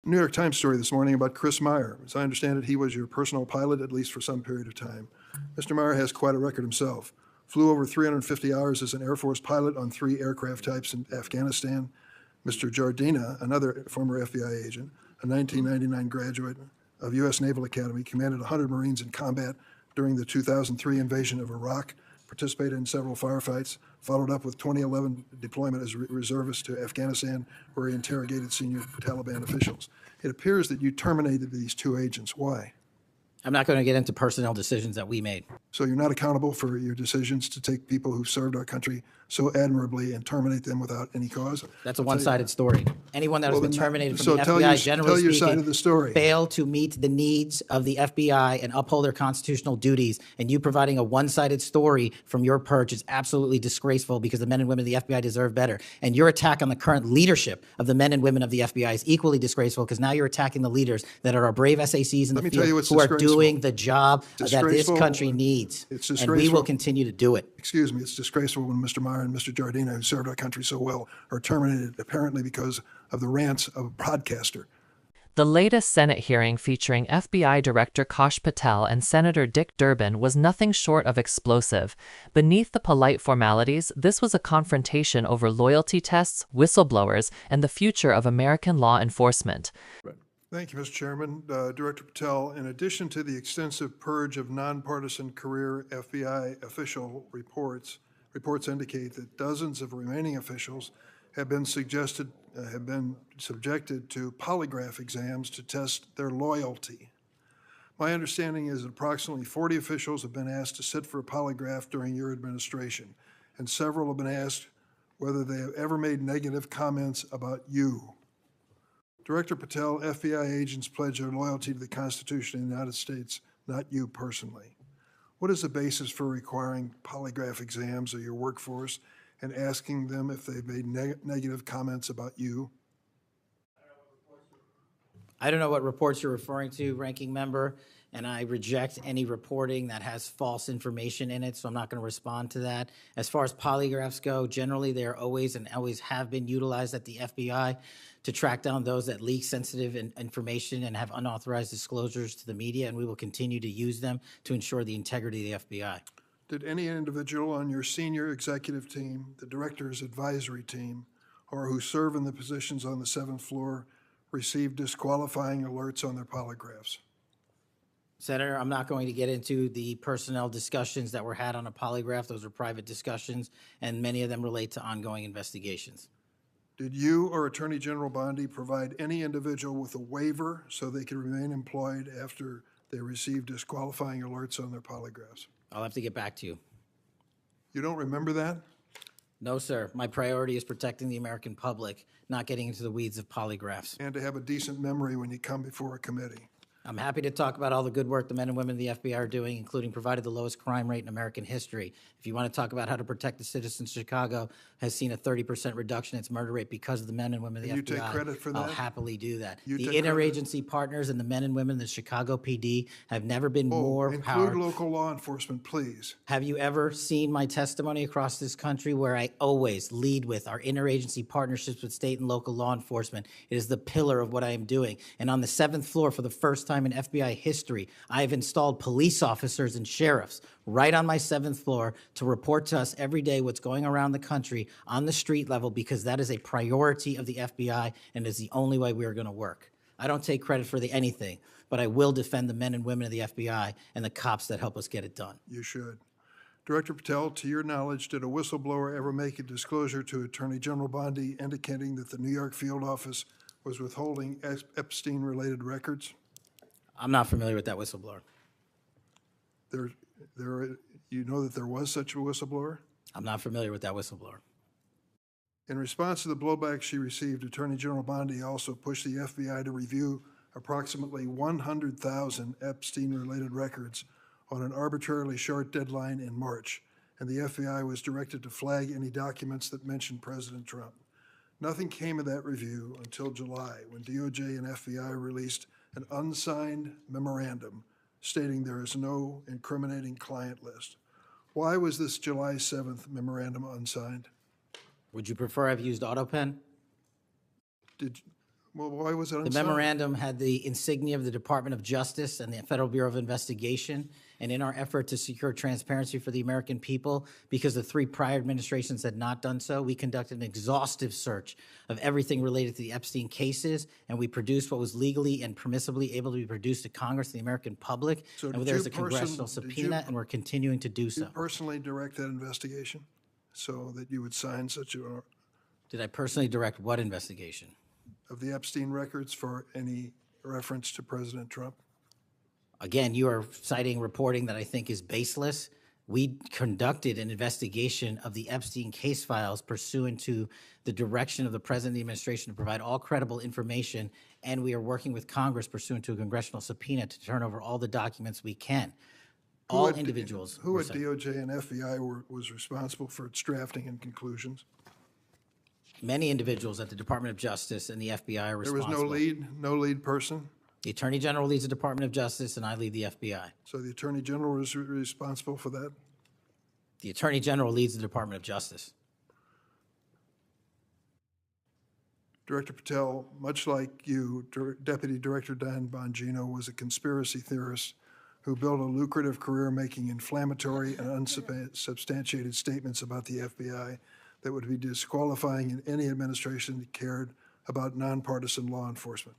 New York Times story this morning about Chris Meyer. As I understand it, he was your personal pilot, at least for some period of time. Mr. Meyer has quite a record himself. Flew over 350 hours as an Air Force pilot on 3 aircraft types in Afghanistan. Mr. Jardina, another former FBI agent, a 1999 graduate of U.S. Naval Academy, commanded 100 Marines in combat during the 2003 invasion of Iraq, participated in several firefights, followed up with 2011 deployment as reservist to Afghanistan, where he interrogated senior Taliban officials. It appears that you terminated these 2 agents. Why? I'm not going to get into personnel decisions that we made. So you're not accountable for your decisions to take people who've served our country so admirably and terminate them without any cause? That's a one-sided story. Anyone that has been terminated from the tell FBI, generally your side speaking, of the story. failed to meet the needs of the FBI and uphold their constitutional duties. And you providing a one-sided story from your perch is absolutely disgraceful, because the men and women of the FBI deserve better. And your attack on the current leadership of the men and women of the FBI is equally disgraceful, because now you're attacking the leaders that are our brave SACs in the field who are doing the job that this country needs. And we will continue to do it. Excuse me, it's disgraceful when Mr. Meyer and Mr. Jardina, who served our country so well, are terminated apparently because of the rants of a podcaster. The latest Senate hearing featuring FBI Director Kash Patel and Senator Dick Durbin was nothing short of explosive. Beneath the polite formalities, this was a confrontation over loyalty tests, whistleblowers, and the future of American law enforcement. Thank you, Mr. Chairman. Director Patel, in addition to the extensive purge of nonpartisan career FBI official reports indicate that dozens of remaining officials have been subjected to polygraph exams to test their loyalty. My understanding is that approximately 40 officials have been asked to sit for a polygraph during your administration, and several have been asked whether they have ever made negative comments about you. Director Patel, FBI agents pledge their loyalty to the Constitution of the United States, not you personally. What is the basis for requiring polygraph exams of your workforce and asking them if they've made negative comments about you? I don't know what reports you're referring to, Ranking Member, and I reject any reporting that has false information in it, so I'm not going to respond to that. As far as polygraphs go, generally they are always and always have been utilized at the FBI to track down those that leak sensitive information and have unauthorized disclosures to the media, and we will continue to use them to ensure the integrity of the FBI. Did any individual on your senior executive team, the director's advisory team, or who serve in the positions on the 7th floor receive disqualifying alerts on their polygraphs? Senator, I'm not going to get into the personnel discussions that were had on a polygraph. Those are private discussions, and many of them relate to ongoing investigations. Did you or Attorney General Bondi provide any individual with a waiver so they could remain employed after they received disqualifying alerts on their polygraphs? I'll have to get back to you. You don't remember that? No, sir. My priority is protecting the American public, not getting into the weeds of polygraphs. And to have a decent memory when you come before a committee. I'm happy to talk about all the good work the men and women of the FBI are doing, including provided the lowest crime rate in American history. If you want to talk about how to protect the citizens, Chicago has seen a 30% reduction in its murder rate because of the men and women of the FBI. You take credit for that? I'll happily do that. You the take interagency partners and the men and women of the Chicago PD have never been more powerful. Include local law enforcement, please. Have you ever seen my testimony across this country where I always lead with our interagency partnerships with state and local law enforcement? It is the pillar of what I am doing. And on the 7th floor, for the first time in FBI history, I have installed police officers and sheriffs right on my 7th floor to report to us every day what's going around the country on the street level, because that is a priority of the FBI and is the only way we are going to work. I don't take credit for anything, but I will defend the men and women of the FBI and the cops that help us get it done. You should. Director Patel, to your knowledge, did a whistleblower ever make a disclosure to Attorney General Bondi indicating that the New York field office was withholding Epstein-related records? I'm not familiar with that whistleblower. You know that there was such a whistleblower? I'm not familiar with that whistleblower. In response to the blowback she received, Attorney General Bondi also pushed the FBI to review approximately 100,000 Epstein-related records on an arbitrarily short deadline in March, and the FBI was directed to flag any documents that mentioned President Trump. Nothing came of that review until July, when DOJ and FBI released an unsigned memorandum stating there is no incriminating client list. Why was this July 7th memorandum unsigned? Would you prefer I've used AutoPen? Well, why was it The unsigned? memorandum had the insignia of the Department of Justice and the Federal Bureau of Investigation. And in our effort to secure transparency for the American people, because the 3 prior administrations had not done so, we conducted an exhaustive search of everything related to the Epstein cases, and we produced what was legally and permissibly able to be produced to Congress and the American public. So And did there's you a congressional did you- subpoena, and we're continuing to do You so. personally direct that investigation so that you would sign such a, Did I personally direct what investigation? of the Epstein records for any reference to President Trump? Again, you are citing reporting that I think is baseless. We conducted an investigation of the Epstein case files pursuant to the direction of the President of the administration to provide all credible information, and we are working with Congress pursuant to a congressional subpoena to turn over all the documents we can. All at- individuals. Who were at cited. DOJ and FBI was responsible for its drafting and conclusions? Many individuals at the Department of Justice and the FBI are There was responsible. no lead person? The Attorney General leads the Department of Justice, and I lead the FBI. So the Attorney General was responsible for that? The Attorney General leads the Department of Justice. Director Patel, much like you, Deputy Director Dan Bongino was a conspiracy theorist who built a lucrative career making inflammatory and unsubstantiated statements about the FBI that would be disqualifying in any administration that cared about nonpartisan law enforcement.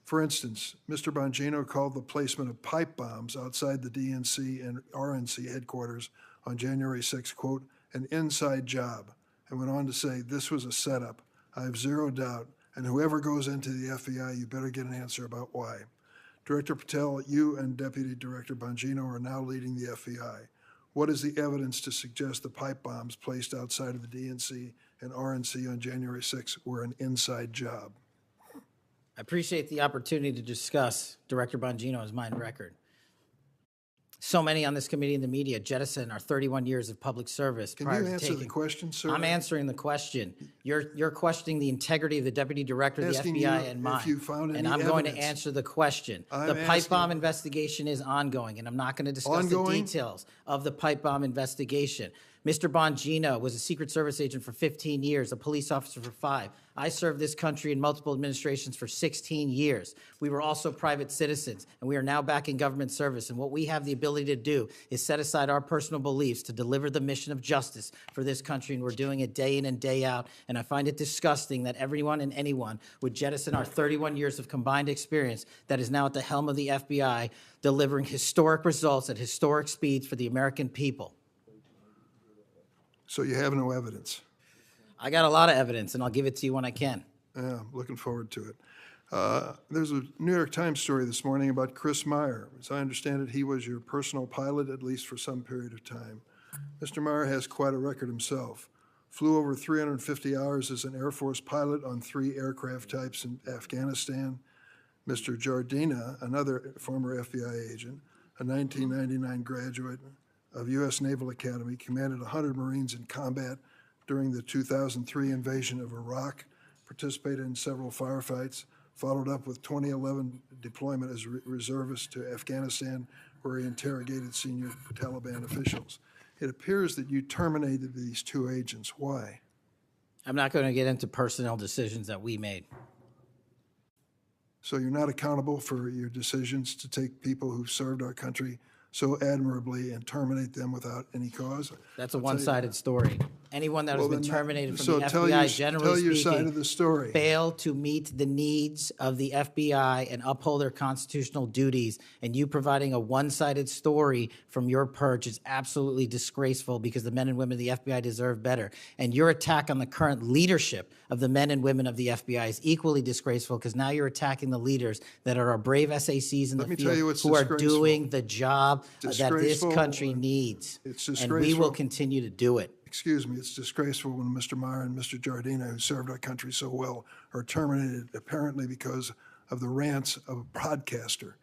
For instance, Mr. Bongino called the placement of pipe bombs outside the DNC and RNC headquarters on January 6, quote, an inside job, and went on to say this was a setup. I have zero doubt, and whoever goes into the FBI, you better get an answer about why. Director Patel, you and Deputy Director Bongino are now leading the FBI. What is the evidence to suggest the pipe bombs placed outside of the DNC and RNC on January 6 were an inside job? I appreciate the opportunity to discuss Director Bongino's mind record. So many on this committee and the media jettison our 31 years of public service Can prior you to answer taking. the question, sir? I'm answering the question. You're questioning the integrity of the Deputy Director of the Asking FBI you and if mine. you found And any I'm going to evidence. answer the question. I'm The pipe asking- bomb investigation is ongoing, and I'm not going to discuss the Ongoing? details of the pipe bomb investigation. Mr. Bongino was a Secret Service agent for 15 years, a police officer for 5. I served this country in multiple administrations for 16 years. We were also private citizens, and we are now back in government service. And what we have the ability to do is set aside our personal beliefs to deliver the mission of justice for this country, and we're doing it day in and day out. And I find it disgusting that everyone and anyone would jettison our 31 years of combined experience that is now at the helm of the FBI, delivering historic results at historic speeds for the American people. So you have no evidence? I got a lot of evidence, and I'll give it to you when I can. Yeah, I'm looking forward to it. There's a New York Times story this morning about Chris Meyer. As I understand it, he was your personal pilot, at least for some period of time. Mr. Meyer has quite a record himself. Flew over 350 hours as an Air Force pilot on 3 aircraft types in Afghanistan. Mr. Jardina, another former FBI agent, a 1999 graduate of U.S. Naval Academy, commanded 100 Marines in combat during the 2003 invasion of Iraq, participated in several firefights, followed up with 2011 deployment as a reservist to Afghanistan, where he interrogated senior Taliban officials. It appears that you terminated these 2 agents. Why? I'm not going to get into personnel decisions that we made. So you're not accountable for your decisions to take people who've served our country so admirably and terminate them without any cause? That's a one-sided story. Anyone that has Well, been then terminated from so the tell FBI, your- generally tell your side speaking, of the story. failed to meet the needs of the FBI and uphold their constitutional duties. And you providing a one-sided story from your perch is absolutely disgraceful, because the men and women of the FBI deserve better. And your attack on the current leadership of the men and women of the FBI is equally disgraceful, because now you're attacking the leaders that are our brave SACs in Let the me tell you field what's who are disgraceful. doing the job that this Disgraceful. country needs. It's And we will disgraceful. continue to do it. Excuse me, it's disgraceful when Mr. Meyer and Mr. Jardina, who served our country so well, are terminated apparently because of the rants of a broadcaster.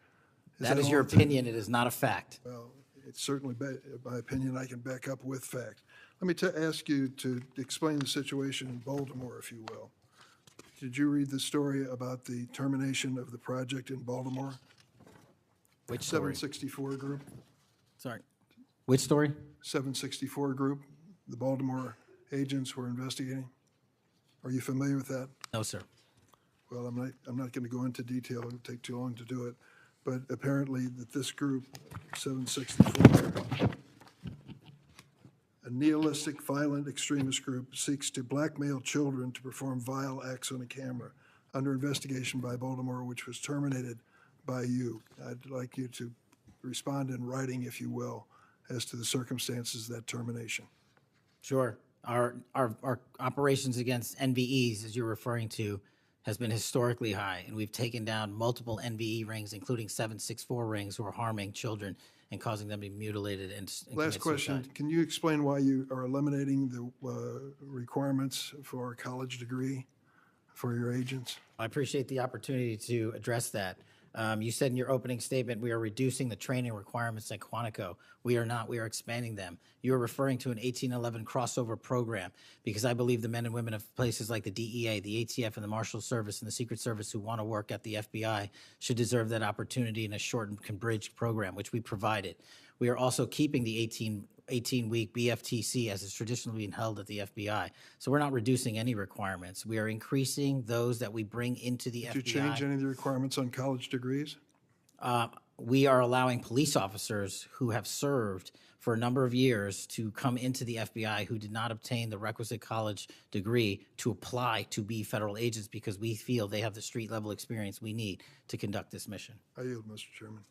That is your opinion. It is not a fact. Well, it's certainly my opinion I can back up with fact. Let me ask you to explain the situation in Baltimore, if you will. Did you read the story about the termination of the project in Baltimore? Which story? 764 Group? Sorry. Which story? 764 Group, the Baltimore agents were investigating. Are you familiar with that? No, sir. well, I'm not going to go into detail, it would take too long to do it, but apparently that this group, 764, a nihilistic, violent extremist group, seeks to blackmail children to perform vile acts on a camera under investigation by Baltimore, which was terminated by you. I'd like you to respond in writing, if you will, as to the circumstances of that termination. Sure. Our operations against NVEs, as you're referring to, has been historically high, and we've taken down multiple NVE rings, including 764 rings, who are harming children and causing them to be mutilated and Last question, suicide. can you explain why you are eliminating the requirements for a college degree for your agents? I appreciate the opportunity to address that. You said in your opening statement, we are reducing the training requirements at Quantico. We are not, we are expanding them. You're referring to an 1811 crossover program because I believe the men and women of places like the DEA, the ATF, and the Marshal Service and the Secret Service who want to work at the FBI should deserve that opportunity in a shortened bridged program, which we provided. We are also keeping the 18-week BFTC as is traditionally been held at the FBI. So we're not reducing any requirements. We are increasing those that we bring into the FBI. Did you change any of the requirements on college degrees? We are allowing police officers who have served for a number of years to come into the FBI who did not obtain the requisite college degree to apply to be federal agents because we feel they have the street-level experience we need to conduct this mission. I yield, Mr. Chairman.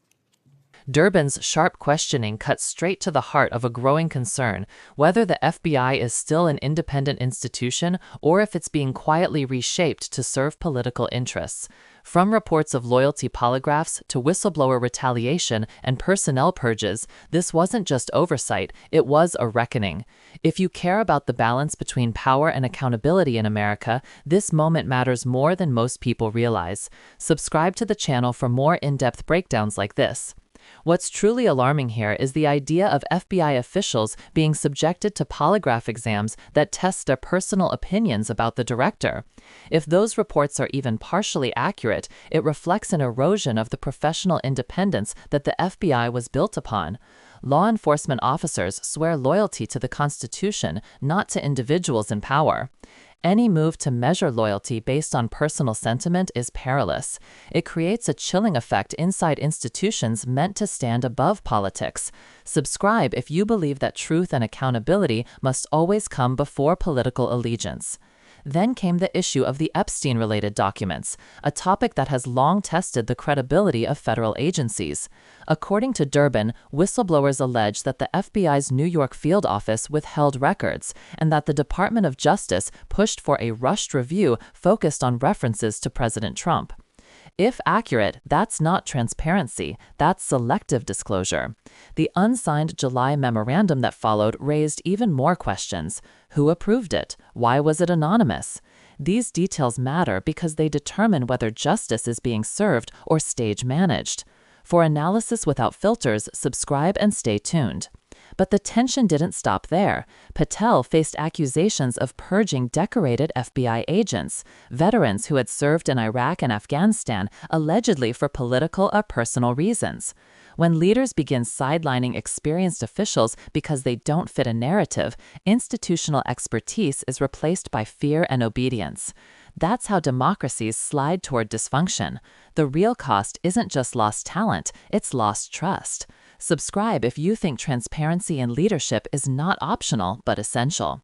Durbin's sharp questioning cut straight to the heart of a growing concern, whether the FBI is still an independent institution or if it's being quietly reshaped to serve political interests. From reports of loyalty polygraphs to whistleblower retaliation and personnel purges, this wasn't just oversight, it was a reckoning. If you care about the balance between power and accountability in America, this moment matters more than most people realize. Subscribe to the channel for more in-depth breakdowns like this. What's truly alarming here is the idea of FBI officials being subjected to polygraph exams that test their personal opinions about the director. If those reports are even partially accurate, it reflects an erosion of the professional independence that the FBI was built upon. Law enforcement officers swear loyalty to the Constitution, not to individuals in power. Any move to measure loyalty based on personal sentiment is perilous. It creates a chilling effect inside institutions meant to stand above politics. Subscribe if you believe that truth and accountability must always come before political allegiance. Then came the issue of the Epstein-related documents, a topic that has long tested the credibility of federal agencies. According to Durbin, whistleblowers allege that the FBI's New York field office withheld records, and that the Department of Justice pushed for a rushed review focused on references to President Trump. If accurate, that's not transparency, that's selective disclosure. The unsigned July memorandum that followed raised even more questions. Who approved it? Why was it anonymous? These details matter because they determine whether justice is being served or stage managed. For analysis without filters, subscribe and stay tuned. But the tension didn't stop there. Patel faced accusations of purging decorated FBI agents, veterans who had served in Iraq and Afghanistan, allegedly for political or personal reasons. When leaders begin sidelining experienced officials because they don't fit a narrative, institutional expertise is replaced by fear and obedience. That's how democracies slide toward dysfunction. The real cost isn't just lost talent, it's lost trust. Subscribe if you think transparency in leadership is not optional but essential.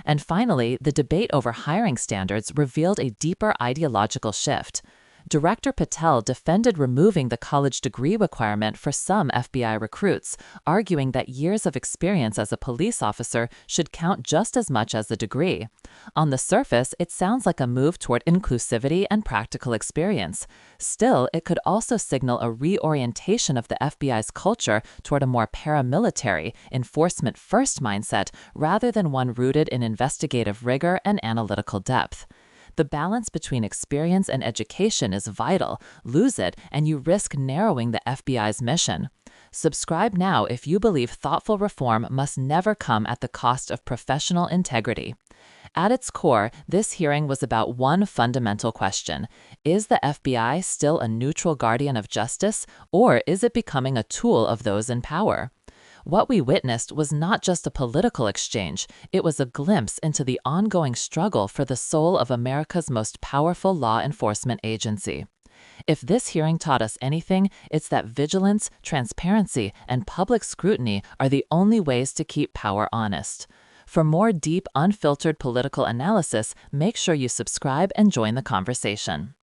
And finally, the debate over hiring standards revealed a deeper ideological shift. Director Patel defended removing the college degree requirement for some FBI recruits, arguing that years of experience as a police officer should count just as much as the degree. On the surface, it sounds like a move toward inclusivity and practical experience. Still, it could also signal a reorientation of the FBI's culture toward a more paramilitary, enforcement-first mindset rather than one rooted in investigative rigor and analytical depth. The balance between experience and education is vital. Lose it, and you risk narrowing the FBI's mission. Subscribe now if you believe thoughtful reform must never come at the cost of professional integrity. At its core, this hearing was about one fundamental question. Is the FBI still a neutral guardian of justice, or is it becoming a tool of those in power? What we witnessed was not just a political exchange, it was a glimpse into the ongoing struggle for the soul of America's most powerful law enforcement agency. If this hearing taught us anything, it's that vigilance, transparency, and public scrutiny are the only ways to keep power honest. For more deep, unfiltered political analysis, make sure you subscribe and join the conversation.